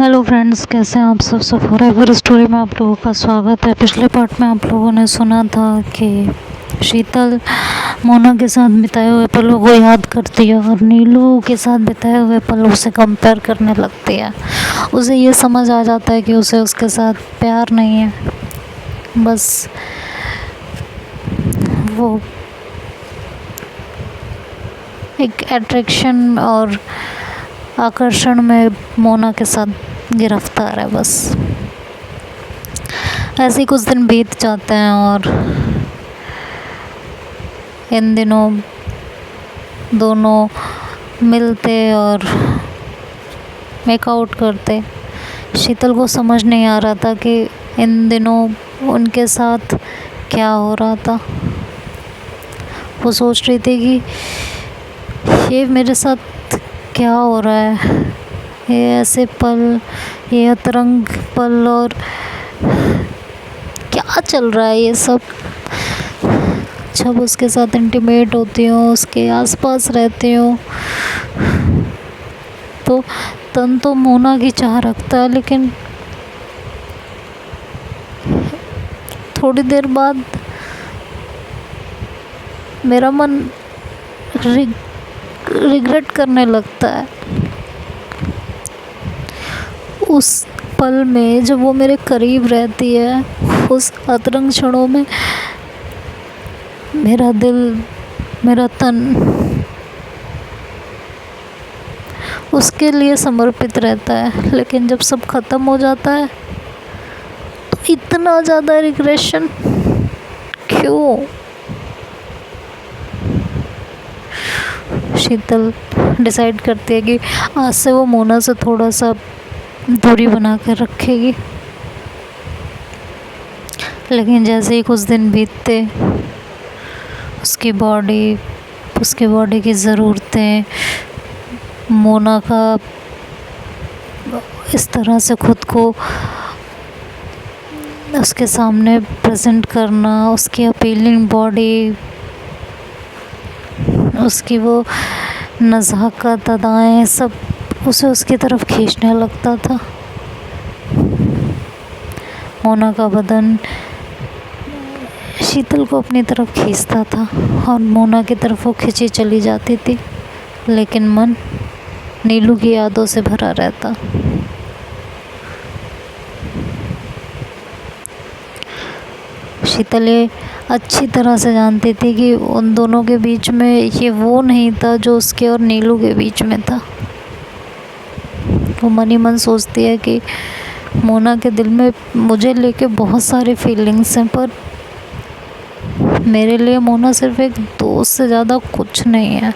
Hello friends, कैसे हैं आप सब फॉरएवर स्टोरी में आप लोगों का स्वागत है। पिछले पार्ट में आप लोगों ने सुना था कि शीतल मोना के साथ बिताए हुए पलों को याद करती है और नीलू के साथ बिताए हुए पलों से कंपेयर करने लगती है। उसे ये समझ आ जाता है कि उसे उसके साथ प्यार नहीं है, बस वो एक अट्रैक्शन और आकर्षण में मोना के साथ गिरफ्तार है। बस ऐसे ही कुछ दिन बीत जाते हैं और इन दिनों दोनों मिलते और मेकआउट करते। शीतल को समझ नहीं आ रहा था कि इन दिनों उनके साथ क्या हो रहा था। वो सोच रही थी कि ये मेरे साथ क्या हो रहा है, ये ऐसे पल, ये अतरंग पल और क्या चल रहा है ये सब। जब उसके साथ इंटीमेट होती हूँ, उसके आसपास रहती हूँ, तो तन तो मोना की चाह रखता है, लेकिन थोड़ी देर बाद मेरा मन रिग्रेट करने लगता है। उस पल में जब वो मेरे करीब रहती है, उस अतरंग क्षणों में मेरा दिल, मेरा तन उसके लिए समर्पित रहता है। लेकिन जब सब ख़त्म हो जाता है तो इतना ज़्यादा रिग्रेशन क्यों। शीतल डिसाइड करती है कि आज से वो मोना से थोड़ा सा दूरी बना कर रखेगी। लेकिन जैसे ही कुछ दिन बीतते, उसकी बॉडी की ज़रूरतें, मोना का इस तरह से खुद को उसके सामने प्रेजेंट करना, उसकी अपीलिंग बॉडी, उसकी वो नज़ाकत अदाएँ, सब उसे उसकी तरफ खींचने लगता था। मोना का बदन शीतल को अपनी तरफ खींचता था और मोना की तरफ वो खिंची चली जाती थी, लेकिन मन नीलू की यादों से भरा रहता। शीतल ये अच्छी तरह से जानती थी कि उन दोनों के बीच में ये वो नहीं था जो उसके और नीलू के बीच में था। वो मन ही मन सोचती है कि मोना के दिल में मुझे लेके बहुत सारे फीलिंग्स हैं, पर मेरे लिए मोना सिर्फ एक दोस्त से ज़्यादा कुछ नहीं है।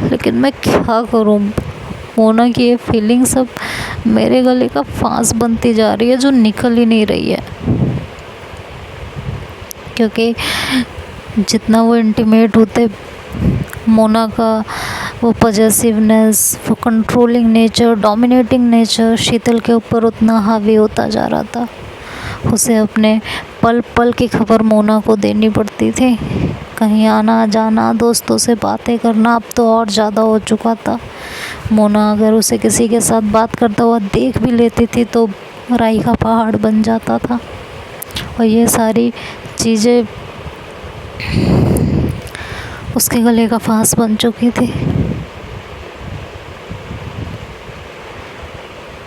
लेकिन मैं क्या करूँ, मोना की ये फीलिंग सब मेरे गले का फांस बनती जा रही है, जो निकल ही नहीं रही है। क्योंकि जितना वो इंटीमेट होते, मोना का वो पॉजेसिवनेस, वो कंट्रोलिंग नेचर, डोमिनेटिंग नेचर शीतल के ऊपर उतना हावी होता जा रहा था। उसे अपने पल पल की खबर मोना को देनी पड़ती थी। कहीं आना जाना, दोस्तों से बातें करना अब तो और ज़्यादा हो चुका था। मोना अगर उसे किसी के साथ बात करता हुआ देख भी लेती थी तो राई का पहाड़ बन जाता था। और ये सारी चीज़ें उसके गले का फांस बन चुकी थी।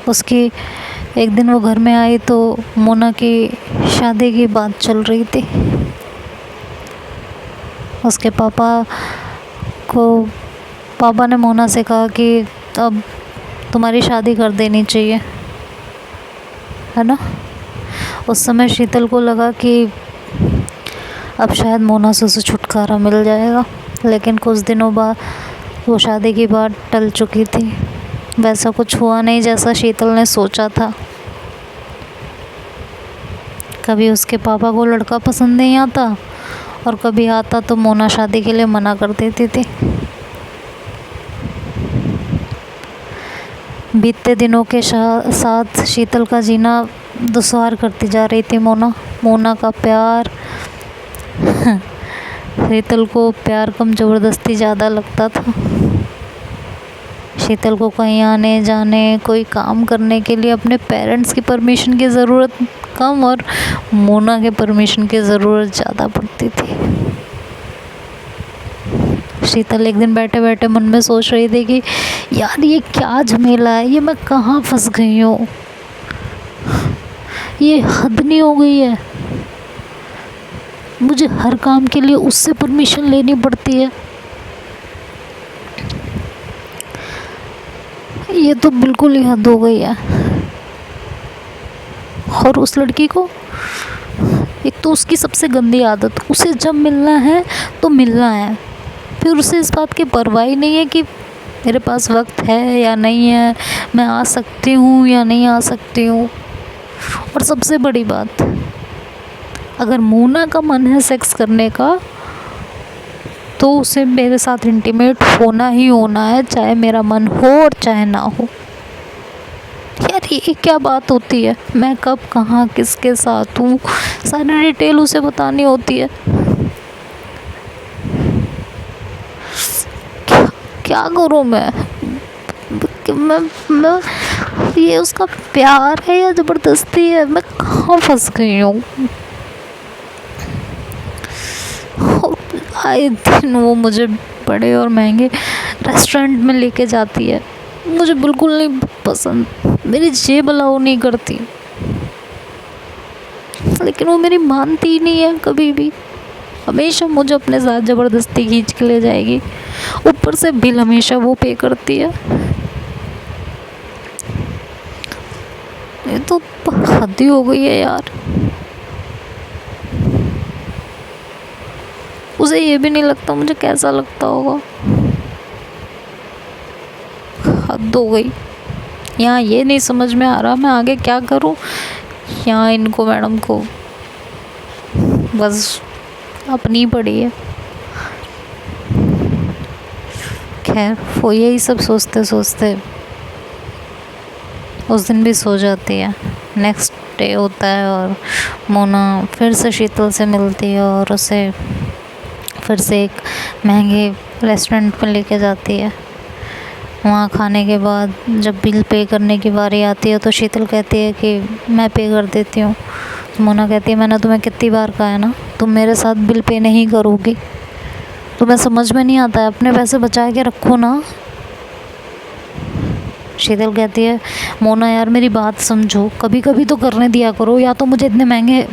उसकी एक दिन वो घर में आई तो मोना की शादी की बात चल रही थी। उसके पापा ने मोना से कहा कि अब तुम्हारी शादी कर देनी चाहिए, है ना। उस समय शीतल को लगा कि अब शायद मोना से उसे छुटकारा मिल जाएगा। लेकिन कुछ दिनों बाद वो शादी की बात टल चुकी थी। वैसा कुछ हुआ नहीं जैसा शीतल ने सोचा था। कभी उसके पापा को लड़का पसंद नहीं आता और कभी आता तो मोना शादी के लिए मना कर देती थी। बीतते दिनों के साथ शीतल का जीना दुश्वार करती जा रही थी मोना का प्यार। शीतल को प्यार कम ज़बरदस्ती ज़्यादा लगता था। शीतल को कहीं आने जाने कोई काम करने के लिए अपने पेरेंट्स की परमिशन की ज़रूरत कम और मोना के परमिशन की ज़रूरत ज़्यादा पड़ती थी। शीतल एक दिन बैठे बैठे मन में सोच रही थी कि यार ये क्या झमेला है, ये मैं कहाँ फंस गई हूँ, ये हद नहीं हो गई है, मुझे हर काम के लिए उससे परमिशन लेनी पड़ती है, ये तो बिल्कुल ही हद हो गई है। और उस लड़की को एक तो उसकी सबसे गंदी आदत, उसे जब मिलना है तो मिलना है, फिर उसे इस बात की परवाह ही नहीं है कि मेरे पास वक्त है या नहीं है, मैं आ सकती हूँ या नहीं आ सकती हूँ। और सबसे बड़ी बात, अगर मोना का मन है सेक्स करने का तो उसे मेरे साथ इंटीमेट होना ही होना है, चाहे मेरा मन हो और चाहे ना हो। यार ये क्या बात होती है, मैं कब कहाँ किसके साथ हूँ सारी डिटेल उसे बतानी होती है। क्या करूँ मैं ये उसका प्यार है या ज़बरदस्ती है, मैं कहाँ फंस गई हूँ। आए दिन वो मुझे बड़े और महंगे रेस्टोरेंट में लेके जाती है, मुझे बिल्कुल नहीं पसंद, मेरी जेब अलाउ नहीं करती, लेकिन वो मेरी मानती ही नहीं है कभी भी, हमेशा मुझे अपने साथ ज़बरदस्ती खींच के ले जाएगी, ऊपर से बिल हमेशा वो पे करती है। ये तो हद ही हो गई है यार। उसे ये भी नहीं लगता मुझे कैसा लगता होगा, हद हो गई। यहाँ ये नहीं समझ में आ रहा मैं आगे क्या करूँ, यहाँ इनको मैडम को बस अपनी पड़ी है। खैर वो यही सब सोचते सोचते उस दिन भी सो जाती है। नेक्स्ट डे होता है और मोना फिर से शीतल से मिलती है और उसे फिर से एक महंगे रेस्टोरेंट में लेके जाती है। वहाँ खाने के बाद जब बिल पे करने की बारी आती है तो शीतल कहती है कि मैं पे कर देती हूँ। तो मोना कहती है मैंने तुम्हें कितनी बार कहा है ना, तुम मेरे साथ बिल पे नहीं करोगी, तुम्हें समझ में नहीं आता है, अपने पैसे बचा के रखो ना। शीतल कहती है मोना यार मेरी बात समझो, कभी कभी तो करने दिया करो, या तो मुझे इतने महंगे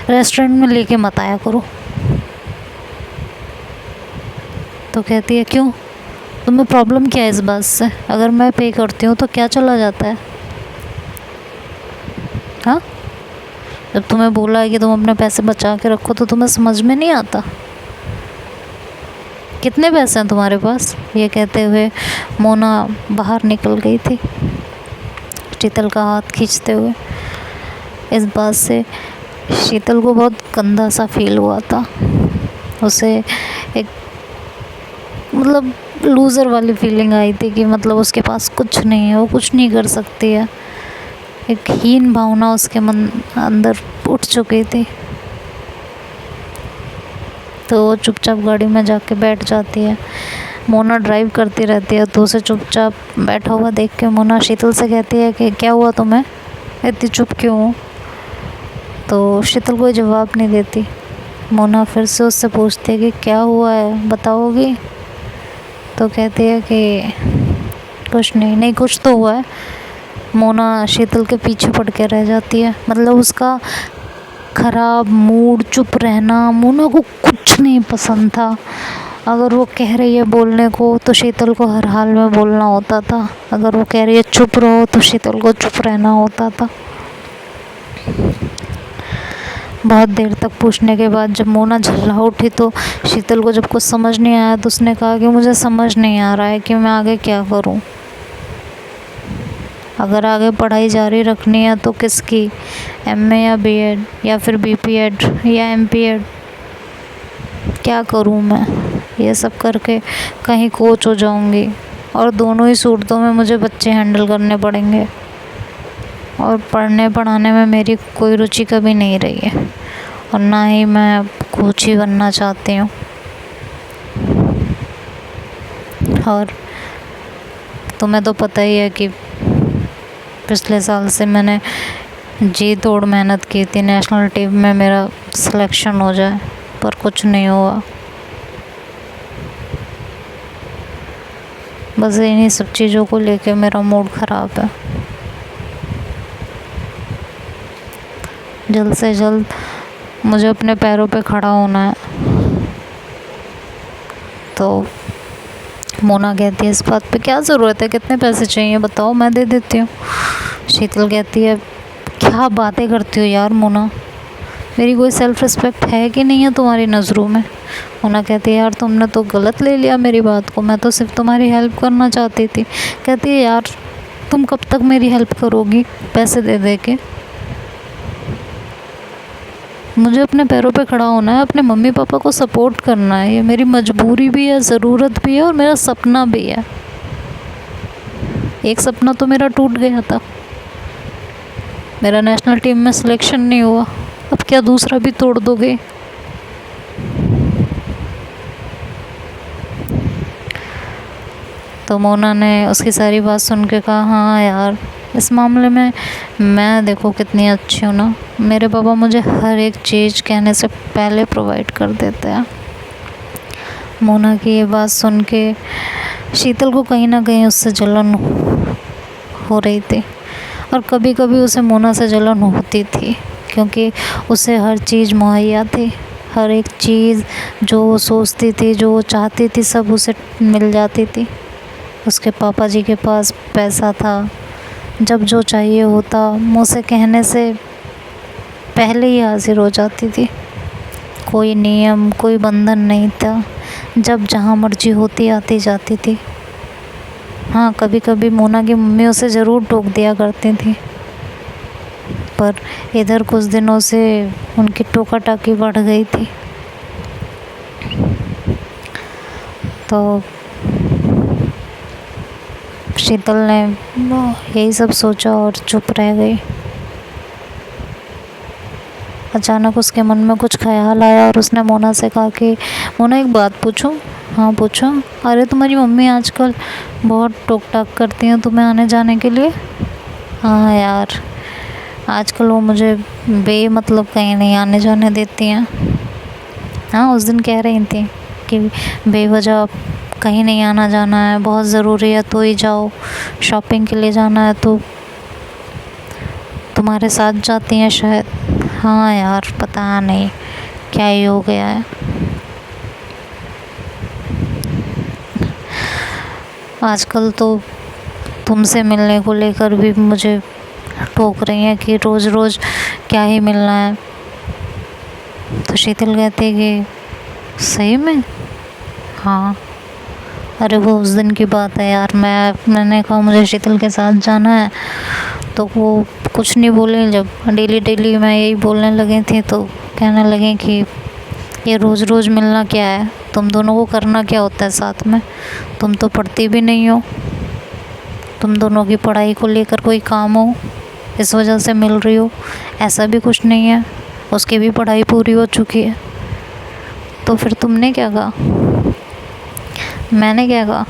रेस्टोरेंट में लेके मत आया करो। तो कहती है क्यों, तुम्हें प्रॉब्लम क्या है इस बात से, अगर मैं पे करती हूँ तो क्या चला जाता है, हाँ? जब तुम्हें बोला है कि तुम अपने पैसे बचा के रखो तो तुम्हें समझ में नहीं आता, कितने पैसे हैं तुम्हारे पास। ये कहते हुए मोना बाहर निकल गई थी शीतल का हाथ खींचते हुए। इस बात से शीतल को बहुत गंदा सा फील हुआ था, उसे एक मतलब लूज़र वाली फीलिंग आई थी कि मतलब उसके पास कुछ नहीं है, वो कुछ नहीं कर सकती है, एक हीन भावना उसके मन अंदर उठ चुकी थी। तो वो चुपचाप गाड़ी में जाके बैठ जाती है। मोना ड्राइव करती रहती है तो उसे चुपचाप बैठा हुआ देख के मोना शीतल से कहती है कि क्या हुआ तुम्हें, इतनी चुप क्यों हो। तो शीतल कोई जवाब नहीं देती। मोना फिर से उससे पूछती है कि क्या हुआ है बताओगी। तो कहती है कि कुछ नहीं कुछ तो हुआ है। मोना शीतल के पीछे पड़ के रह जाती है, मतलब उसका ख़राब मूड, चुप रहना मोना को कुछ नहीं पसंद था। अगर वो कह रही है बोलने को तो शीतल को हर हाल में बोलना होता था, अगर वो कह रही है चुप रहो तो शीतल को चुप रहना होता था। बहुत देर तक पूछने के बाद जब मोना झल्ला उठी तो शीतल को जब कुछ समझ नहीं आया तो उसने कहा कि मुझे समझ नहीं आ रहा है कि मैं आगे क्या करूं। अगर आगे पढ़ाई जारी रखनी है तो किसकी, एमए या बीएड या फिर बीपीएड या एमपीएड, क्या करूं मैं। ये सब करके कहीं कोच हो जाऊंगी और दोनों ही सूरतों में मुझे बच्चे हैंडल करने पड़ेंगे और पढ़ने पढ़ाने में मेरी कोई रुचि कभी नहीं रही है और ना ही मैं कोच ही बनना चाहती हूँ। और तुम्हें तो पता ही है कि पिछले साल से मैंने जी तोड़ मेहनत की थी नेशनल टीम में मेरा सिलेक्शन हो जाए, पर कुछ नहीं हुआ। बस इन्हीं सब चीज़ों को लेके मेरा मूड ख़राब है। जल्द से जल्द मुझे अपने पैरों पे खड़ा होना है। तो मोना कहती है इस बात पे क्या ज़रूरत है, कितने पैसे चाहिए बताओ, मैं दे देती हूँ। शीतल कहती है क्या बातें करती हो यार मोना, मेरी कोई सेल्फ़ रिस्पेक्ट है कि नहीं है तुम्हारी नज़रों में। मोना कहती है यार तुमने तो गलत ले लिया मेरी बात को, मैं तो सिर्फ तुम्हारी हेल्प करना चाहती थी। कहती है यार तुम कब तक मेरी हेल्प करोगी पैसे दे दे के, मुझे अपने पैरों पे खड़ा होना है, अपने मम्मी पापा को सपोर्ट करना है, ये मेरी मजबूरी भी है, ज़रूरत भी है और मेरा सपना भी है। एक सपना तो मेरा टूट गया था, मेरा नेशनल टीम में सिलेक्शन नहीं हुआ, अब क्या दूसरा भी तोड़ दोगे। तो मोना ने उसकी सारी बात सुन के कहा हाँ यार इस मामले में मैं देखो कितनी अच्छी हूँ ना, मेरे पापा मुझे हर एक चीज़ कहने से पहले प्रोवाइड कर देते हैं। मोना की ये बात सुन के शीतल को कहीं ना कहीं उससे जलन हो रही थी, और कभी कभी उसे मोना से जलन होती थी क्योंकि उसे हर चीज़ मुहैया थी, हर एक चीज़ जो वो सोचती थी, जो वो चाहती थी, सब उसे मिल जाती थी। उसके पापा जी के पास पैसा था, जब जो चाहिए होता मुँह से कहने से पहले ही हाजिर हो जाती थी। कोई नियम कोई बंधन नहीं था, जब जहाँ मर्जी होती आती जाती थी। हाँ कभी कभी मोना की मम्मी उसे ज़रूर टोक दिया करती थी, पर इधर कुछ दिनों से उनकी टोका टाकी बढ़ गई थी। तो शीतल ने यही सब सोचा और चुप रह गई। अचानक उसके मन में कुछ ख्याल आया और उसने मोना से कहा कि मोना एक बात पूछूं। हाँ पूछो। अरे तुम्हारी मम्मी आजकल बहुत टोक टाक करती हैं तुम्हें आने जाने के लिए। हाँ यार आजकल वो मुझे बेमतलब कहीं नहीं आने जाने देती हैं। हाँ उस दिन कह रही थी कि बेवजह कहीं नहीं आना जाना है, बहुत ज़रूरी है तो ही जाओ, शॉपिंग के लिए जाना है तो तुम्हारे साथ जाती हैं शायद। हाँ यार पता नहीं क्या ही हो गया है, आजकल तो तुमसे मिलने को लेकर भी मुझे टोक रही हैं कि रोज़ रोज़ क्या ही मिलना है। तो शीतल कहती है कि सही में। हाँ अरे वो उस दिन की बात है यार, मैंने कहा मुझे शीतल के साथ जाना है तो वो कुछ नहीं बोले। जब डेली डेली मैं यही बोलने लगी थी तो कहने लगे कि ये रोज़ रोज़ मिलना क्या है, तुम दोनों को करना क्या होता है साथ में, तुम तो पढ़ती भी नहीं हो, तुम दोनों की पढ़ाई को लेकर कोई काम हो इस वजह से मिल रही हो, ऐसा भी कुछ नहीं है, उसकी भी पढ़ाई पूरी हो चुकी है। तो फिर तुमने क्या कहा? मैंने क्या कहा?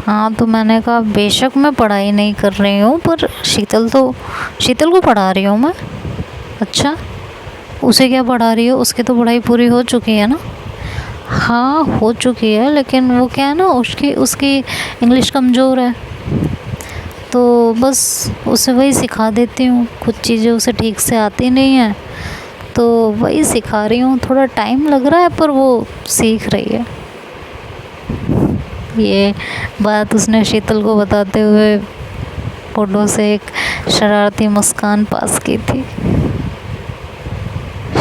हाँ तो मैंने कहा बेशक मैं पढ़ाई नहीं कर रही हूँ पर शीतल को पढ़ा रही हूँ मैं। अच्छा उसे क्या पढ़ा रही हो, उसकी तो पढ़ाई पूरी हो चुकी है ना। हाँ हो चुकी है लेकिन वो क्या है ना उसकी इंग्लिश कमज़ोर है तो बस उसे वही सिखा देती हूँ, कुछ चीज़ें उसे ठीक से आती नहीं है तो वही सिखा रही हूँ, थोड़ा टाइम लग रहा है पर वो सीख रही है। ये बात उसने शीतल को बताते हुए होठों से एक शरारती मुस्कान पास की थी।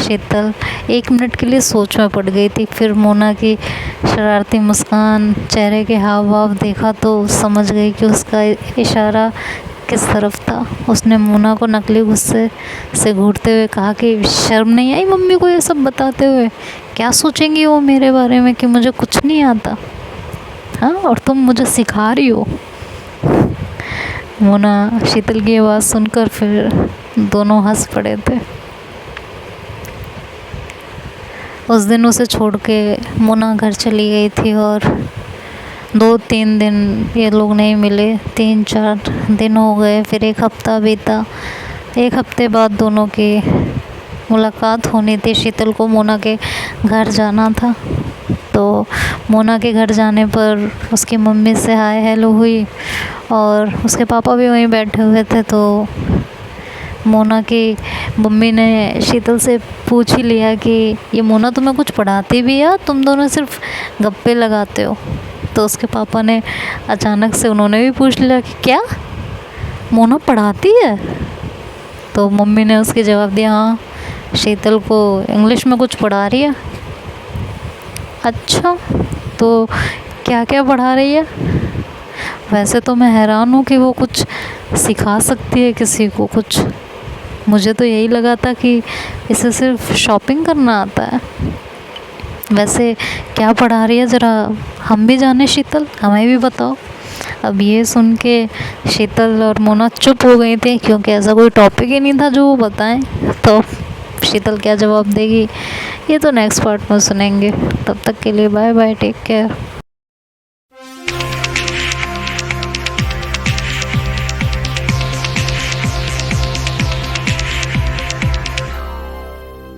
शीतल 1 मिनट के लिए सोच में पड़ गई थी, फिर मोना की शरारती मुस्कान, चेहरे के हाव भाव देखा तो समझ गई कि उसका इशारा किस तरफ था। उसने मोना को नकली गुस्से से घूरते हुए कहा कि शर्म नहीं आई मम्मी को ये सब बताते हुए, क्या सोचेंगी वो मेरे बारे में कि मुझे कुछ नहीं आता। हाँ और तुम मुझे सिखा रही हो। मोना शीतल की आवाज़ सुनकर फिर दोनों हंस पड़े थे। उस दिन उसे छोड़ के मोना घर चली गई थी और 2-3 दिन ये लोग नहीं मिले, 3-4 दिन हो गए, फिर 1 हफ्ता बीता। 1 हफ्ते बाद दोनों की मुलाकात होनी थी। शीतल को मोना के घर जाना था, तो मोना के घर जाने पर उसकी मम्मी से हाय हेलो हुई और उसके पापा भी वहीं बैठे हुए थे। तो मोना की मम्मी ने शीतल से पूछ ही लिया कि ये मोना तुम्हें कुछ पढ़ाती भी है, तुम दोनों सिर्फ गप्पे लगाते हो? तो उसके पापा ने अचानक से उन्होंने भी पूछ लिया कि क्या मोना पढ़ाती है? तो मम्मी ने उसके जवाब दिया, हाँ शीतल को इंग्लिश में कुछ पढ़ा रही है। अच्छा, तो क्या क्या पढ़ा रही है? वैसे तो मैं हैरान हूँ कि वो कुछ सिखा सकती है किसी को कुछ। मुझे तो यही लगा था कि इसे सिर्फ शॉपिंग करना आता है। वैसे क्या पढ़ा रही है, ज़रा हम भी जाने शीतल, हमें भी बताओ। अब ये सुन के शीतल और मोना चुप हो गई थी, क्योंकि ऐसा कोई टॉपिक ही नहीं था जो वो बताएं। तो शीतल क्या जवाब देगी, ये तो नेक्स्ट पार्ट में सुनेंगे। तब तक के लिए बाय बाय, टेक केयर।